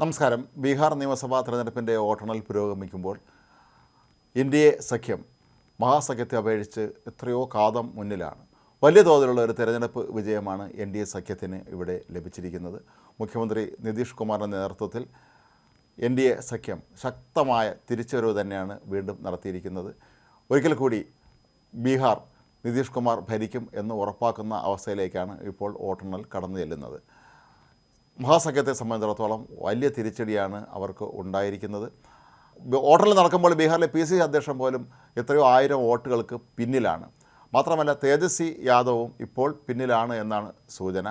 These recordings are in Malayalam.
നമസ്കാരം. ബീഹാർ നിയമസഭാ തെരഞ്ഞെടുപ്പിൻ്റെ വോട്ടെണ്ണൽ പുരോഗമിക്കുമ്പോൾ എൻഡിഎ സഖ്യം മഹാസഖ്യത്തെ അപേക്ഷിച്ച് എത്രയോ കാതം മുന്നിലാണ്. വലിയ തോതിലുള്ള ഒരു തെരഞ്ഞെടുപ്പ് വിജയമാണ് എൻഡിഎ സഖ്യത്തിന് ഇവിടെ ലഭിച്ചിരിക്കുന്നത്. മുഖ്യമന്ത്രി നിതീഷ് കുമാറിൻ്റെ നേതൃത്വത്തിൽ എൻഡിഎ സഖ്യം ശക്തമായ തിരിച്ചുവരവ് തന്നെയാണ് വീണ്ടും നടത്തിയിരിക്കുന്നത്. ഒരിക്കൽ കൂടി ബീഹാർ നിതീഷ് കുമാർ ഭരിക്കും എന്ന് ഉറപ്പാക്കുന്ന അവസ്ഥയിലേക്കാണ് ഇപ്പോൾ വോട്ടെണ്ണൽ കടന്നു ചെല്ലുന്നത്. മഹാസഖ്യത്തെ സംബന്ധിച്ചിടത്തോളം വലിയ തിരിച്ചടിയാണ് അവർക്ക് ഉണ്ടായിരിക്കുന്നത്. വോട്ടെണ്ണൽ നടക്കുമ്പോൾ ബീഹാറിലെ PCC അധ്യക്ഷൻ പോലും എത്രയോ ആയിരം വോട്ടുകൾക്ക് പിന്നിലാണ്. മാത്രമല്ല തേജസ്വി യാദവും ഇപ്പോൾ പിന്നിലാണ് എന്നാണ് സൂചന.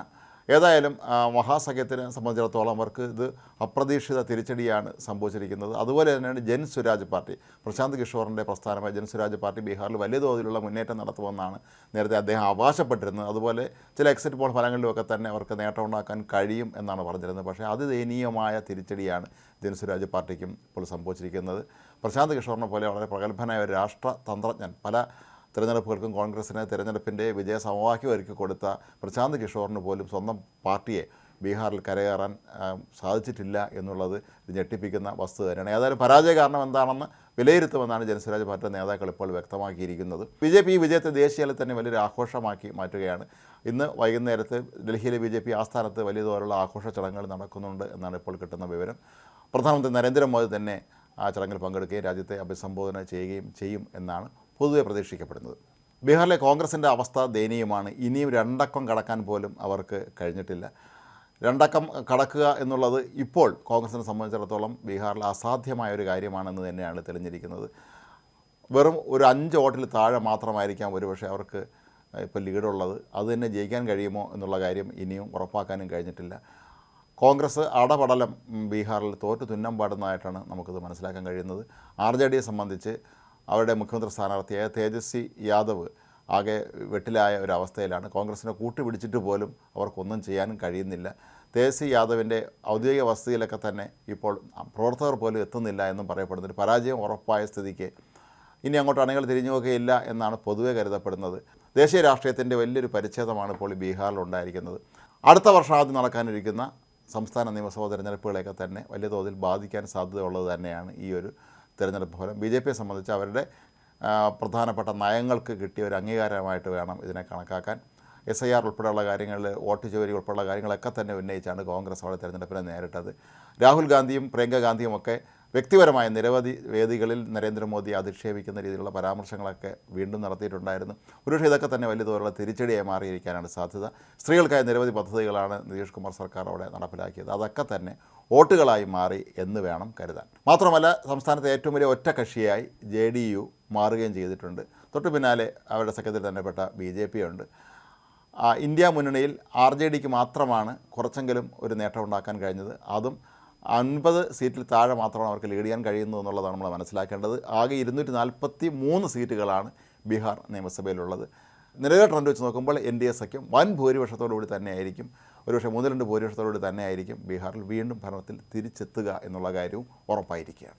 ഏതായാലും മഹാസഖ്യത്തിനെ സംബന്ധിച്ചിടത്തോളം അവർക്ക് ഇത് അപ്രതീക്ഷിത തിരിച്ചടിയാണ് സംഭവിച്ചിരിക്കുന്നത്. അതുപോലെ തന്നെയാണ് ജൻ സ്വരാജ് പാർട്ടി, പ്രശാന്ത് കിഷോറിൻ്റെ പ്രസ്ഥാനമായ ജൻ സ്വരാജ് പാർട്ടി ബീഹാറിൽ വലിയ തോതിലുള്ള മുന്നേറ്റം നടത്തുമെന്നാണ് നേരത്തെ അദ്ദേഹം അവകാശപ്പെട്ടിരുന്നത്. അതുപോലെ ചില എക്സിറ്റ് പോൾ ഫലങ്ങളിലുമൊക്കെ തന്നെ അവർക്ക് നേട്ടമുണ്ടാക്കാൻ കഴിയും എന്നാണ് പറഞ്ഞിരുന്നത്. പക്ഷേ അതിദയനീയമായ തിരിച്ചടിയാണ് ജൻ സ്വരാജ് പാർട്ടിക്കും ഇപ്പോൾ സംഭവിച്ചിരിക്കുന്നത്. പ്രശാന്ത് കിഷോറിനെ പോലെ വളരെ പ്രഗത്ഭനായ ഒരു രാഷ്ട്രതന്ത്രജ്ഞൻ, പല തിരഞ്ഞെടുപ്പുകൾക്കും കോൺഗ്രസിന് തിരഞ്ഞെടുപ്പിൻ്റെ വിജയ സമവാക്യം ഒരുക്കി കൊടുത്ത പ്രശാന്ത് കിഷോറിന് പോലും സ്വന്തം പാർട്ടിയെ ബീഹാറിൽ കരകയറാൻ സാധിച്ചിട്ടില്ല എന്നുള്ളത് ഞെട്ടിപ്പിക്കുന്ന വസ്തുത തന്നെയാണ്. ഏതായാലും പരാജയ കാരണം എന്താണെന്ന് വിലയിരുത്തുമെന്നാണ് ജനസ്വരാജ് പാർട്ടിയുടെ നേതാക്കൾ ഇപ്പോൾ വ്യക്തമാക്കിയിരിക്കുന്നത്. BJP ഈ വിജയത്തെ ദേശീയതലത്തിൽ തന്നെ വലിയൊരു ആഘോഷമാക്കി മാറ്റുകയാണ്. ഇന്ന് വൈകുന്നേരത്ത് ഡൽഹിയിലെ BJP ആസ്ഥാനത്ത് വലിയ തോതിലുള്ള ആഘോഷ ചടങ്ങുകൾ നടക്കുന്നുണ്ട് എന്നാണ് ഇപ്പോൾ കിട്ടുന്ന വിവരം. പ്രധാനമന്ത്രി നരേന്ദ്രമോദി തന്നെ ആ ചടങ്ങിൽ പങ്കെടുക്കുകയും രാജ്യത്തെ അഭിസംബോധന ചെയ്യുകയും ചെയ്യും എന്നാണ് പൊതുവെ പ്രതീക്ഷിക്കപ്പെടുന്നത്. ബീഹാറിലെ കോൺഗ്രസിൻ്റെ അവസ്ഥ ദയനീയമാണ്. ഇനിയും രണ്ടക്കം കടക്കാൻ പോലും അവർക്ക് കഴിഞ്ഞിട്ടില്ല. രണ്ടക്കം കടക്കുക എന്നുള്ളത് ഇപ്പോൾ കോൺഗ്രസിനെ സംബന്ധിച്ചിടത്തോളം ബീഹാറിൽ അസാധ്യമായ ഒരു കാര്യമാണെന്ന് തന്നെയാണ് തെളിഞ്ഞിരിക്കുന്നത്. വെറും ഒരു 5 വോട്ടിൽ താഴെ മാത്രമായിരിക്കാം ഒരുപക്ഷെ അവർക്ക് ഇപ്പോൾ ലീഡുള്ളത്. അത് തന്നെ ജയിക്കാൻ കഴിയുമോ എന്നുള്ള കാര്യം ഇനിയും ഉറപ്പാക്കാനും കഴിഞ്ഞിട്ടില്ല. കോൺഗ്രസ് അടപടലം ബീഹാറിൽ തോറ്റു തുന്നം പാടുന്നതായിട്ടാണ് നമുക്കിത് മനസ്സിലാക്കാൻ കഴിയുന്നത്. RJDയെ സംബന്ധിച്ച് അവരുടെ മുഖ്യമന്ത്രി സ്ഥാനാർത്ഥിയായ തേജസ്വി യാദവ് ആകെ വെട്ടിലായ ഒരു അവസ്ഥയിലാണ്. കോൺഗ്രസിനെ കൂട്ടുപിടിച്ചിട്ട് പോലും അവർക്കൊന്നും ചെയ്യാനും കഴിയുന്നില്ല. തേജസ്വി യാദവിൻ്റെ ഔദ്യോഗിക വസതിയിലൊക്കെ തന്നെ ഇപ്പോൾ പ്രവർത്തകർ പോലും എത്തുന്നില്ല എന്നും പറയപ്പെടുന്നുണ്ട്. പരാജയം ഉറപ്പായ സ്ഥിതിക്ക് ഇനി അങ്ങോട്ട് അണികൾ തിരിഞ്ഞു നോക്കുകയില്ല എന്നാണ് പൊതുവെ കരുതപ്പെടുന്നത്. ദേശീയ രാഷ്ട്രീയത്തിൻ്റെ വലിയൊരു പരിച്ഛേദമാണ് ഇപ്പോൾ ബീഹാറിൽ ഉണ്ടായിരിക്കുന്നത്. അടുത്ത വർഷം ആദ്യം നടക്കാനിരിക്കുന്ന സംസ്ഥാന നിയമസഭാ തെരഞ്ഞെടുപ്പുകളെയൊക്കെ തന്നെ വലിയ തോതിൽ ബാധിക്കാൻ സാധ്യതയുള്ളത് തന്നെയാണ് ഈ ഒരു തെരഞ്ഞെടുപ്പ് ഫലം. BJPയെ സംബന്ധിച്ച് അവരുടെ പ്രധാനപ്പെട്ട നയങ്ങൾക്ക് കിട്ടിയ ഒരു അംഗീകാരമായിട്ട് വേണം ഇതിനെ കണക്കാക്കാൻ. SIR ഉൾപ്പെടെയുള്ള കാര്യങ്ങളിൽ, വോട്ട് ചോരി ഉൾപ്പെടെയുള്ള കാര്യങ്ങളൊക്കെ തന്നെ ഉന്നയിച്ചാണ് കോൺഗ്രസ് അവിടെ തെരഞ്ഞെടുപ്പിനെ നേരിട്ടത്. രാഹുൽ ഗാന്ധിയും പ്രിയങ്ക ഗാന്ധിയും ഒക്കെ വ്യക്തിപരമായ നിരവധി വേദികളിൽ നരേന്ദ്രമോദിയെ അധിക്ഷേപിക്കുന്ന രീതിയിലുള്ള പരാമർശങ്ങളൊക്കെ വീണ്ടും നടത്തിയിട്ടുണ്ടായിരുന്നു. ഒരുപക്ഷെ ഇതൊക്കെ തന്നെ വലിയ തോതിലുള്ള തിരിച്ചടിയായി മാറിയിരിക്കാനാണ് സാധ്യത. സ്ത്രീകൾക്കായ നിരവധി പദ്ധതികളാണ് നിതീഷ് കുമാർ സർക്കാർ അവിടെ നടപ്പിലാക്കിയത്. അതൊക്കെ തന്നെ വോട്ടുകളായി മാറി എന്ന് വേണം കരുതാൻ. മാത്രമല്ല സംസ്ഥാനത്തെ ഏറ്റവും വലിയ ഒറ്റ കക്ഷിയായി JDU മാറുകയും ചെയ്തിട്ടുണ്ട്. തൊട്ടു പിന്നാലെ അവരുടെ സഖ്യത്തിൽ തന്നെ പെട്ട BJP ഉണ്ട്. ഇന്ത്യ മുന്നണിയിൽ RJDക്ക് മാത്രമാണ് കുറച്ചെങ്കിലും ഒരു നേട്ടം ഉണ്ടാക്കാൻ കഴിഞ്ഞത്. അതും 50 സീറ്റിൽ താഴെ മാത്രമാണ് അവർക്ക് ലീഡ് ചെയ്യാൻ കഴിയുന്നു എന്നുള്ളതാണ് നമ്മൾ മനസ്സിലാക്കേണ്ടത്. ആകെ 243 സീറ്റുകളാണ് ബീഹാർ നിയമസഭയിലുള്ളത്. നിലവിലെ ട്രെൻഡ് വെച്ച് നോക്കുമ്പോൾ NDA സഖ്യം വൻ ഭൂരിപക്ഷത്തോടുകൂടി തന്നെയായിരിക്കും, ഒരുപക്ഷെ 3-2 ഭൂരിപക്ഷത്തോടുകൂടി തന്നെയായിരിക്കും ബീഹാറിൽ വീണ്ടും ഭരണത്തിൽ തിരിച്ചെത്തുക എന്നുള്ള കാര്യവും ഉറപ്പായിരിക്കുകയാണ്.